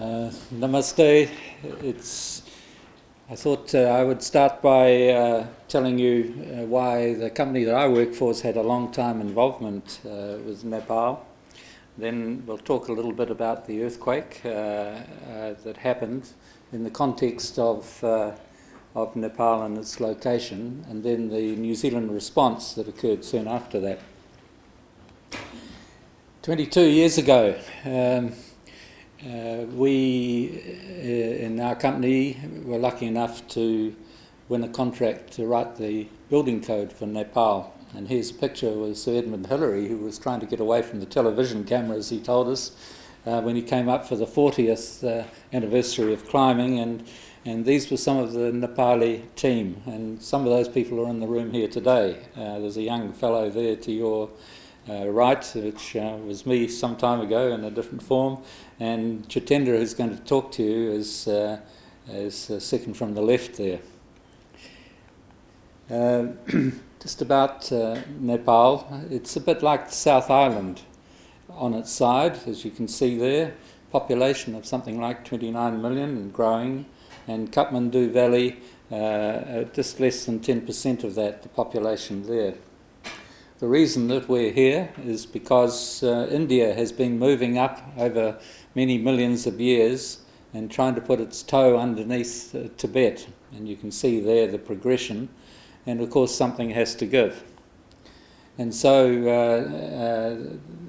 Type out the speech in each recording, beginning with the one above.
Namaste. I thought I would start by telling you why the company that I work for has had a long time involvement with Nepal. Then we'll talk a little bit about the earthquake that happened in the context of Nepal and its location, and then the New Zealand response that occurred soon after that. 22 years ago, we in our company were lucky enough to win a contract to write the building code for Nepal. And here's a picture with Sir Edmund Hillary, who was trying to get away from the television cameras, he told us, when he came up for the 40th anniversary of climbing. And these were some of the Nepali team, and some of those people are in the room here today. There's a young fellow there to your right, which was me some time ago in a different form, and Jitendra, who's going to talk to you, is second from the left there. Just about Nepal, it's a bit like the South Island on its side, as you can see there. Population of something like 29 million and growing, and Kathmandu Valley, just less than 10% of that, the population there. The reason that we're here is because India has been moving up over many millions of years and trying to put its toe underneath Tibet. And you can see there the progression. And of course something has to give. And so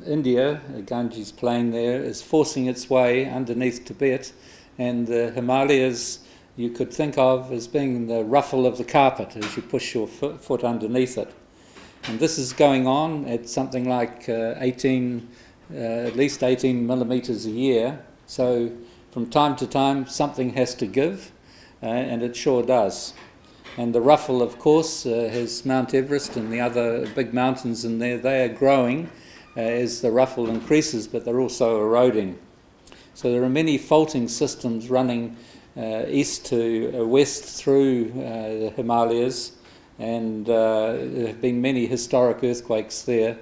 India, Ganges plain there, is forcing its way underneath Tibet, and the Himalayas you could think of as being the ruffle of the carpet as you push your foot underneath it. And this is going on at something like at least 18 millimetres a year. So from time to time something has to give, and it sure does. And the ruffle, of course, has Mount Everest and the other big mountains in there. They are growing as the ruffle increases, but they're also eroding. So there are many faulting systems running east to west through the Himalayas, and there have been many historic earthquakes there.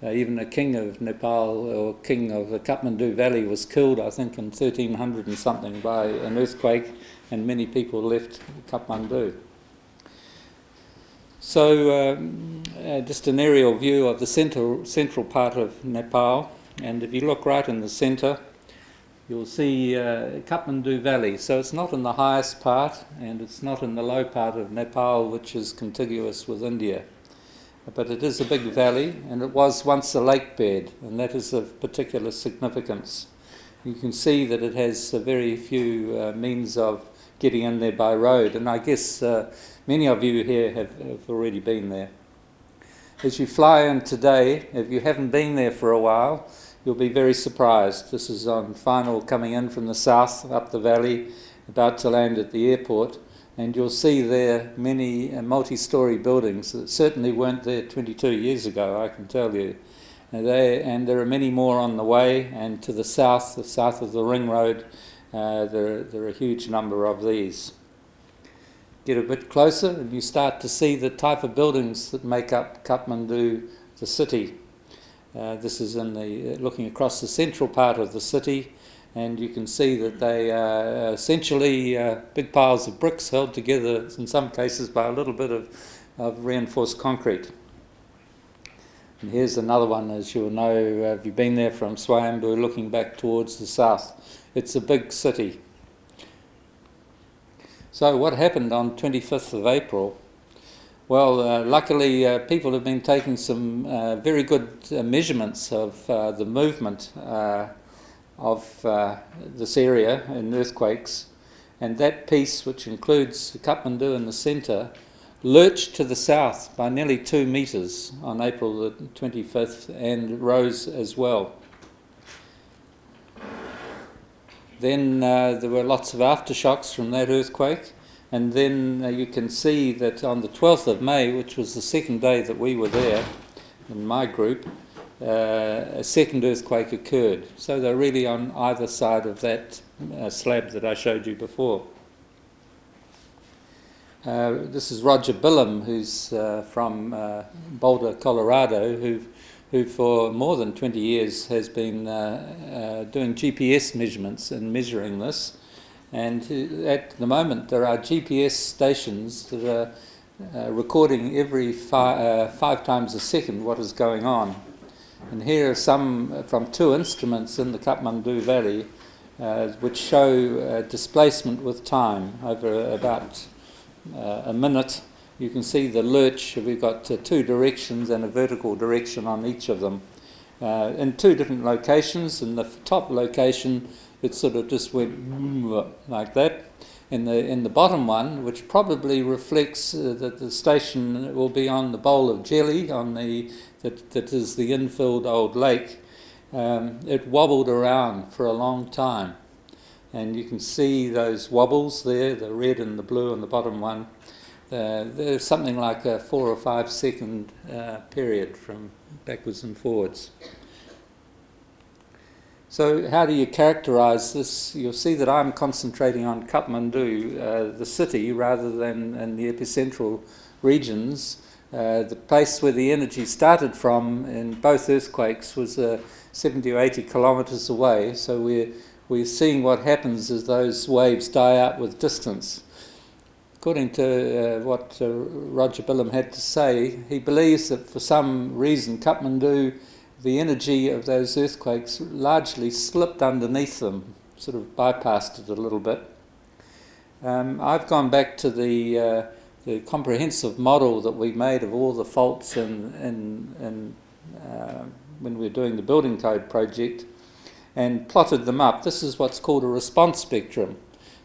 Even a king of Nepal, or king of the Kathmandu Valley, was killed, I think, in 1300 and something by an earthquake, and many people left Kathmandu. So just an aerial view of the central part of Nepal, and if you look right in the centre, you'll see Kathmandu Valley. So it's not in the highest part, and it's not in the low part of Nepal, which is contiguous with India. But it is a big valley, and it was once a lake bed, and that is of particular significance. You can see that it has very few means of getting in there by road, and I guess many of you here have already been there. As you fly in today, if you haven't been there for a while, you'll be very surprised. This is on final coming in from the south, up the valley, about to land at the airport, and you'll see there many multi-storey buildings that certainly weren't there 22 years ago, I can tell you. And there are many more on the way, and to the south of the ring road, there are a huge number of these. Get a bit closer and you start to see the type of buildings that make up Kathmandu, the city. This is looking across the central part of the city, and you can see that they are essentially big piles of bricks held together in some cases by a little bit of reinforced concrete. And here's another one, as you'll know, if you've been there from Swayambhu looking back towards the south. It's a big city. So what happened on 25th of April? Well, luckily people have been taking some very good measurements of the movement of this area in earthquakes, and that piece, which includes Kathmandu in the centre, lurched to the south by nearly 2 metres on April the 25th and rose as well. Then there were lots of aftershocks from that earthquake, and then you can see that on the 12th of May, which was the second day that we were there in my group, a second earthquake occurred. So they're really on either side of that slab that I showed you before. This is Roger Billam, who's from Boulder, Colorado, who who for more than 20 years has been doing GPS measurements and measuring this. And at the moment there are GPS stations that are recording every 5 times a second what is going on. And here are some from 2 instruments in the Kathmandu Valley which show displacement with time over about a minute. You can see the lurch. We've got 2 directions and a vertical direction on each of them in 2 different locations. In the top location it sort of just went like that. In the bottom one, which probably reflects that the station will be on the bowl of jelly on that is the infilled old lake, it wobbled around for a long time. And you can see those wobbles there, the red and the blue on the bottom one. There's something like a 4 or 5 second period from backwards and forwards. So how do you characterise this? You'll see that I'm concentrating on Kathmandu, the city, rather than in the epicentral regions. The place where the energy started from in both earthquakes was 70 or 80 kilometres away, so we're seeing what happens as those waves die out with distance. According to what Roger Billam had to say, he believes that for some reason Kathmandu, the energy of those earthquakes largely slipped underneath them, sort of bypassed it a little bit. I've gone back to the comprehensive model that we made of all the faults when we were doing the building code project and plotted them up. This is what's called a response spectrum.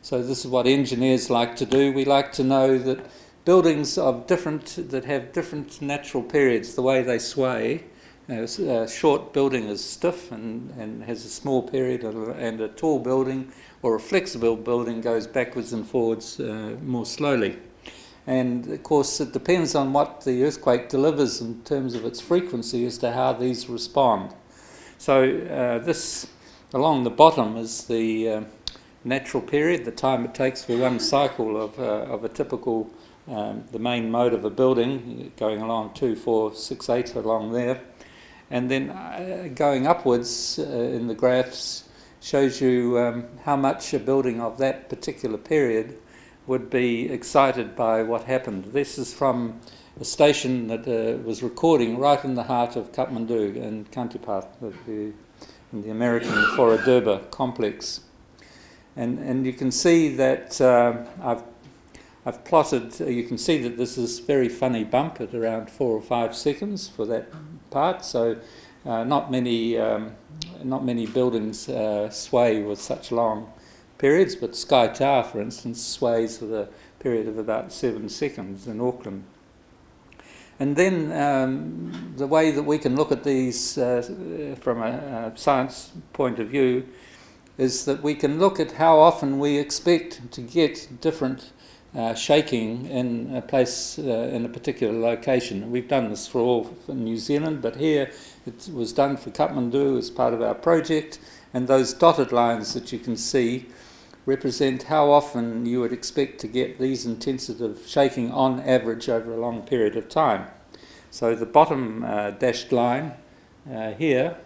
So this is what engineers like to do. We like to know that buildings that have different natural periods, the way they sway. A short building is stiff and has a small period, and a tall building or a flexible building goes backwards and forwards more slowly. And of course it depends on what the earthquake delivers in terms of its frequency as to how these respond. So this along the bottom is the natural period, the time it takes for one cycle of a typical, the main mode of a building, going along 2, 4, 6, 8 along there. And then going upwards in the graphs shows you how much a building of that particular period would be excited by what happened. This is from a station that was recording right in the heart of Kathmandu in Kantipat, in the American Foradurba complex. And you can see that I've plotted, you can see that this is very funny bump at around 4 or 5 seconds for that part. So not many buildings sway with such long periods, but Sky Tower, for instance, sways with a period of about 7 seconds in Auckland. And then the way that we can look at these from a science point of view is that we can look at how often we expect to get different shaking in a place, in a particular location. We've done this for New Zealand, but here it was done for Kathmandu as part of our project, and those dotted lines that you can see represent how often you would expect to get these intensities of shaking on average over a long period of time. So the bottom dashed line here,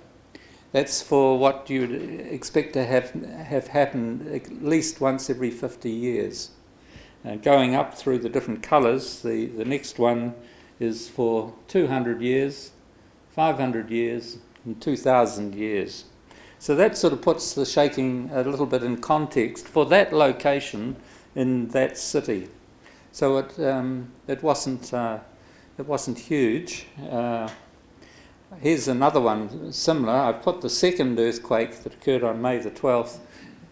that's for what you'd expect to have happen at least once every 50 years. Going up through the different colours, the next one is for 200 years, 500 years and 2,000 years. So that sort of puts the shaking a little bit in context for that location in that city. So it wasn't huge. Here's another one similar. I've put the second earthquake that occurred on May the 12th.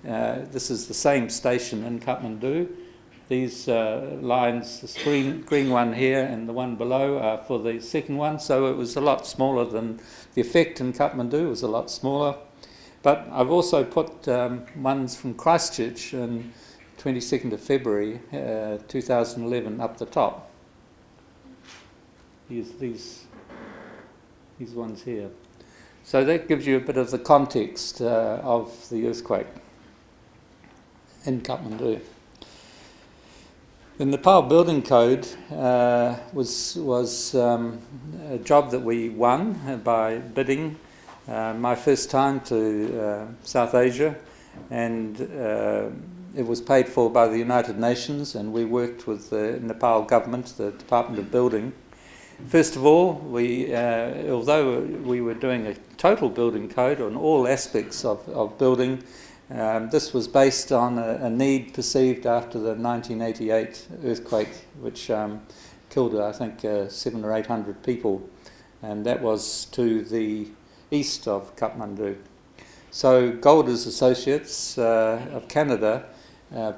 This is the same station in Kathmandu. These lines, the green one here and the one below, are for the second one. So it was a lot smaller than the effect in Kathmandu. It was a lot smaller. But I've also put ones from Christchurch on 22nd of February 2011 up the top. These ones here. So that gives you a bit of the context of the earthquake in Kathmandu. The Nepal Building Code was a job that we won by bidding. My first time to South Asia, and it was paid for by the United Nations, and we worked with the Nepal government, the Department of Building. First of all, although we were doing a total building code on all aspects of building, this was based on a need perceived after the 1988 earthquake, which killed, I think, 700 or 800 people, and that was to the east of Kathmandu. So Golders Associates of Canada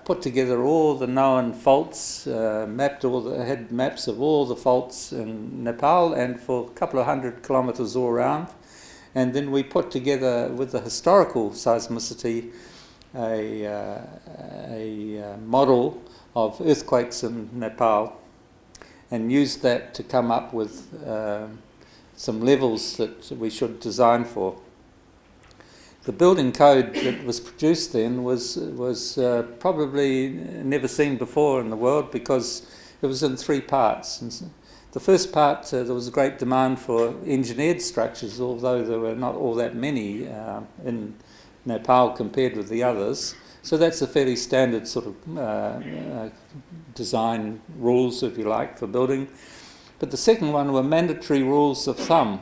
put together all the known faults, had maps of all the faults in Nepal and for a couple of 100 kilometres all around. And then we put together, with the historical seismicity, a model of earthquakes in Nepal, and used that to come up with some levels that we should design for. The building code that was produced then was probably never seen before in the world, because it was in 3 parts. And the first part, there was a great demand for engineered structures, although there were not all that many in Nepal compared with the others. So that's a fairly standard sort of design rules, if you like, for building. But the second one were mandatory rules of thumb.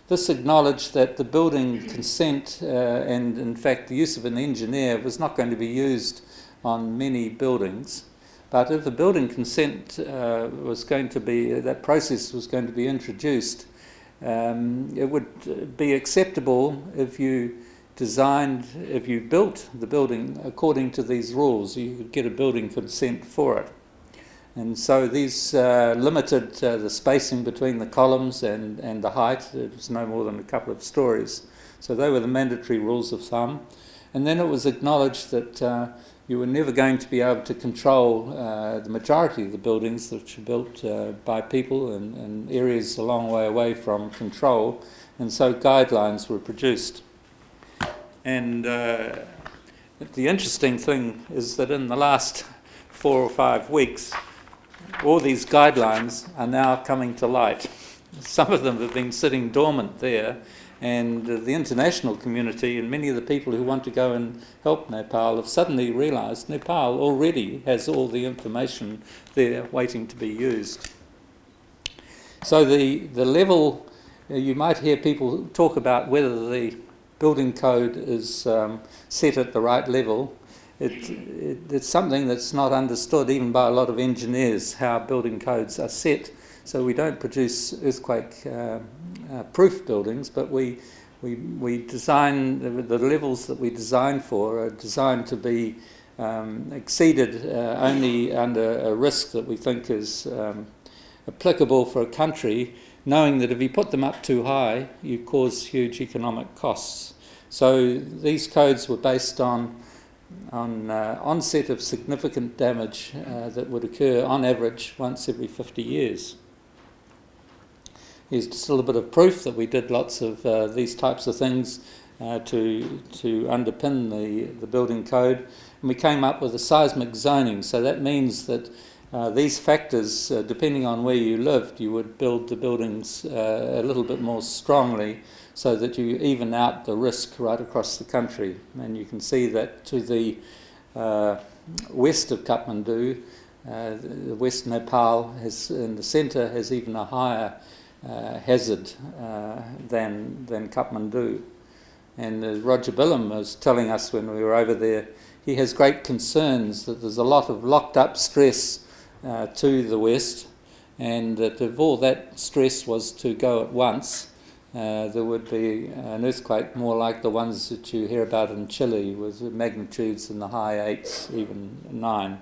This acknowledged that the building consent and, in fact, the use of an engineer was not going to be used on many buildings. But if a building consent was going to be, that process was going to be introduced, it would be acceptable if you built the building according to these rules. You could get a building consent for it. And so these limited the spacing between the columns and the height. It was no more than a couple of stories. So they were the mandatory rules of thumb. And then it was acknowledged that you were never going to be able to control the majority of the buildings that were built by people in areas a long way away from control. And so guidelines were produced. And the interesting thing is that in the last 4 or 5 weeks, all these guidelines are now coming to light. Some of them have been sitting dormant there, and the international community and many of the people who want to go and help Nepal have suddenly realised Nepal already has all the information there waiting to be used. So the level, you might hear people talk about whether the building code is set at the right level. It's something that's not understood even by a lot of engineers, how building codes are set. So we don't produce earthquake-proof buildings, but we design, the levels that we design for are designed to be exceeded only under a risk that we think is applicable for a country, knowing that if you put them up too high, you cause huge economic costs. So these codes were based on onset of significant damage that would occur on average once every 50 years. Here's just a little bit of proof that we did lots of these types of things to underpin the building code. And we came up with a seismic zoning. So that means that these factors, depending on where you lived, you would build the buildings a little bit more strongly, so that you even out the risk right across the country. And you can see that to the west of Kathmandu, the West Nepal in the centre has even a higher hazard than Kathmandu. And Roger Billam was telling us when we were over there, he has great concerns that there's a lot of locked up stress to the west, and that if all that stress was to go at once, there would be an earthquake more like the ones that you hear about in Chile, with magnitudes in the high 8s, even 9.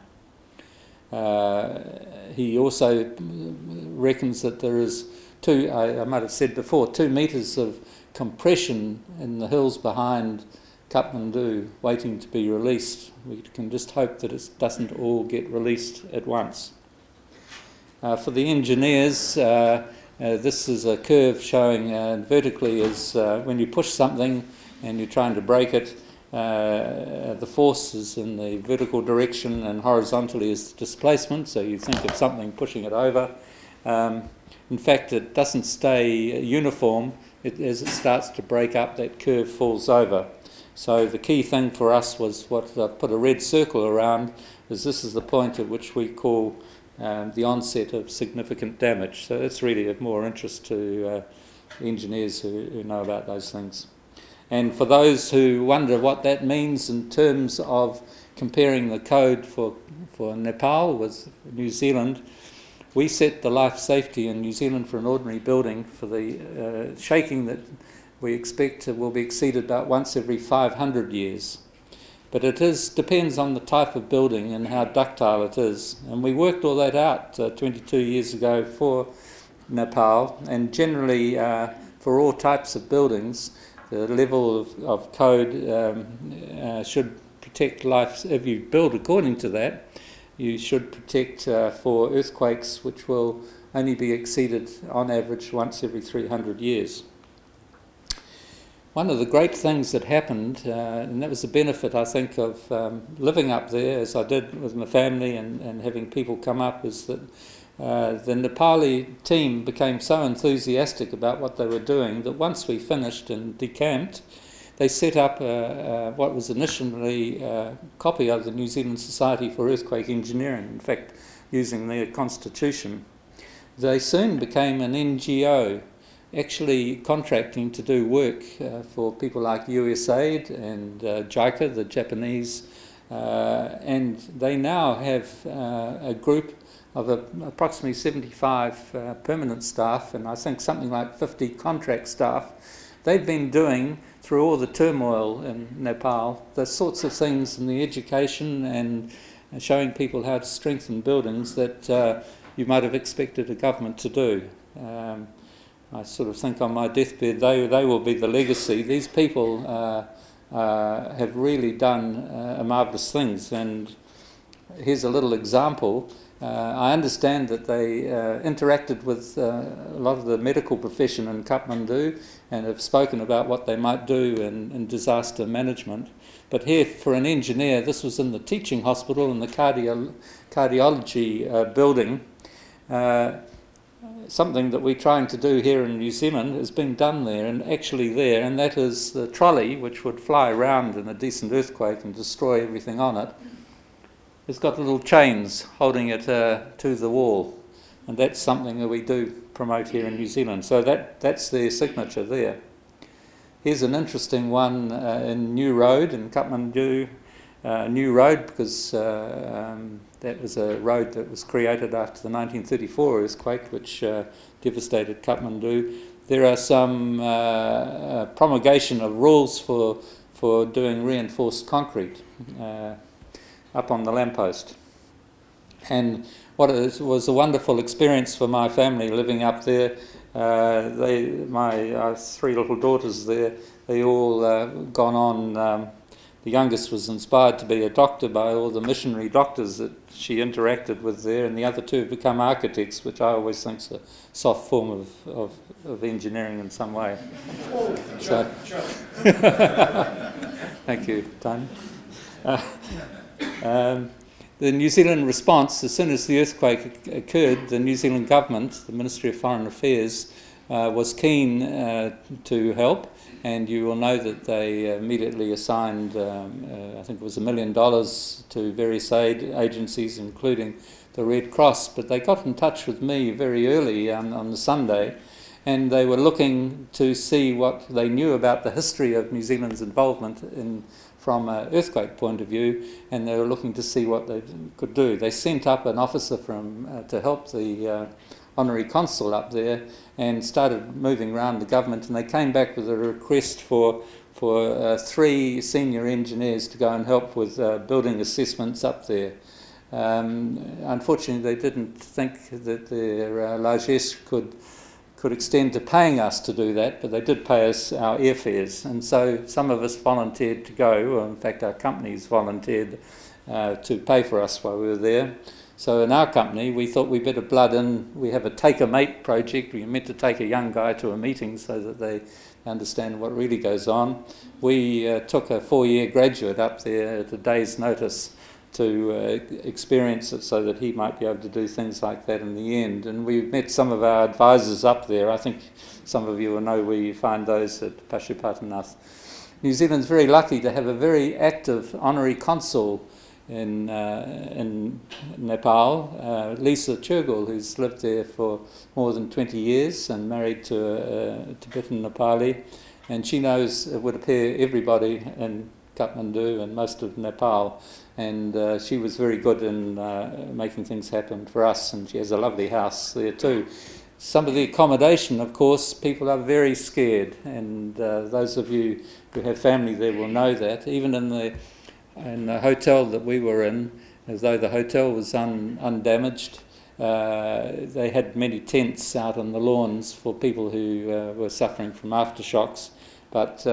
He also reckons that there is I might have said before, 2 metres of compression in the hills behind Kathmandu waiting to be released. We can just hope that it doesn't all get released at once. For the engineers, this is a curve showing vertically is when you push something and you're trying to break it, the force is in the vertical direction, and horizontally is the displacement, so you think of something pushing it over. In fact, it doesn't stay uniform. As it starts to break up, that curve falls over. So the key thing for us was what I've put a red circle around, is this is the point at which we call the onset of significant damage. So that's really of more interest to engineers who know about those things. And for those who wonder what that means in terms of comparing the code for Nepal with New Zealand, we set the life safety in New Zealand for an ordinary building for the shaking that we expect will be exceeded about once every 500 years. But it depends on the type of building and how ductile it is. And we worked all that out 22 years ago for Nepal, and generally for all types of buildings, the level of code should protect life. If you build according to that, you should protect for earthquakes, which will only be exceeded on average once every 300 years. One of the great things that happened, and that was the benefit, I think, of living up there, as I did with my family and having people come up, is that the Nepali team became so enthusiastic about what they were doing that once we finished and decamped, they set up what was initially a copy of the New Zealand Society for Earthquake Engineering, in fact, using their constitution. They soon became an NGO, actually contracting to do work for people like USAID and JICA, the Japanese, and they now have a group of approximately 75 permanent staff and I think something like 50 contract staff. They've been doing, through all the turmoil in Nepal, the sorts of things in the education and showing people how to strengthen buildings that you might have expected a government to do. I sort of think on my deathbed they will be the legacy. These people have really done marvellous things, and here's a little example. I understand that they interacted with a lot of the medical profession in Kathmandu and have spoken about what they might do in disaster management. But here, for an engineer, this was in the teaching hospital in the cardiology building. Something that we're trying to do here in New Zealand has been done there, and actually there, and that is the trolley, which would fly around in a decent earthquake and destroy everything on it. It's got little chains holding it to the wall, and that's something that we do promote here in New Zealand. So that's their signature there. Here's an interesting one in New Road in Kathmandu. New Road, because that was a road that was created after the 1934 earthquake, which devastated Kathmandu. There are some promulgation of rules for doing reinforced concrete up on the Lamppost. And what was a wonderful experience for my family living up there. My three little daughters there, they all gone on. The youngest was inspired to be a doctor by all the missionary doctors that she interacted with there, and the other two have become architects, which I always think is a soft form of engineering in some way. So, thank you, Tony. The New Zealand response, as soon as the earthquake occurred, the New Zealand government, the Ministry of Foreign Affairs, was keen to help. And you will know that they immediately assigned, I think it was $1 million to various aid agencies, including the Red Cross. But they got in touch with me very early on the Sunday, and they were looking to see what they knew about the history of New Zealand's involvement from an earthquake point of view, and they were looking to see what they could do. They sent up an officer to help the Honorary consul up there and started moving around the government, and they came back with a request for 3 senior engineers to go and help with building assessments up there. Unfortunately, they didn't think that their largesse could extend to paying us to do that, but they did pay us our airfares, and so some of us volunteered to go, or in fact our companies volunteered to pay for us while we were there. So in our company, we thought we better blood in. We have a take a mate project. We're meant to take a young guy to a meeting so that they understand what really goes on. We took a 4-year graduate up there at a day's notice to experience it so that he might be able to do things like that in the end. And we met some of our advisors up there. I think some of you will know where you find those at Pashupatanath. New Zealand's very lucky to have a very active honorary consul in Nepal, Lisa Toogle, who's lived there for more than 20 years and married to a Tibetan Nepali. And she knows, it would appear, everybody in Kathmandu and most of Nepal, and she was very good in making things happen for us, and she has a lovely house there too. Some of the accommodation, of course, people are very scared, and those of you who have family there will know that. Even in the hotel that we were in, as though the hotel was undamaged, they had many tents out on the lawns for people who were suffering from aftershocks. But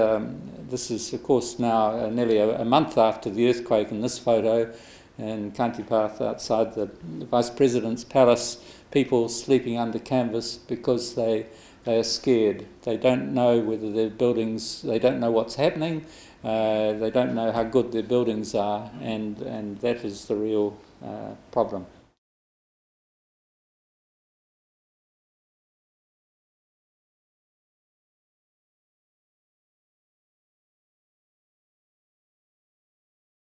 this is, of course, now nearly a month after the earthquake in this photo, in Kantipath outside the Vice President's palace, people sleeping under canvas because they are scared. They don't know whether their buildings, they don't know what's happening, they don't know how good their buildings are, and that is the real problem.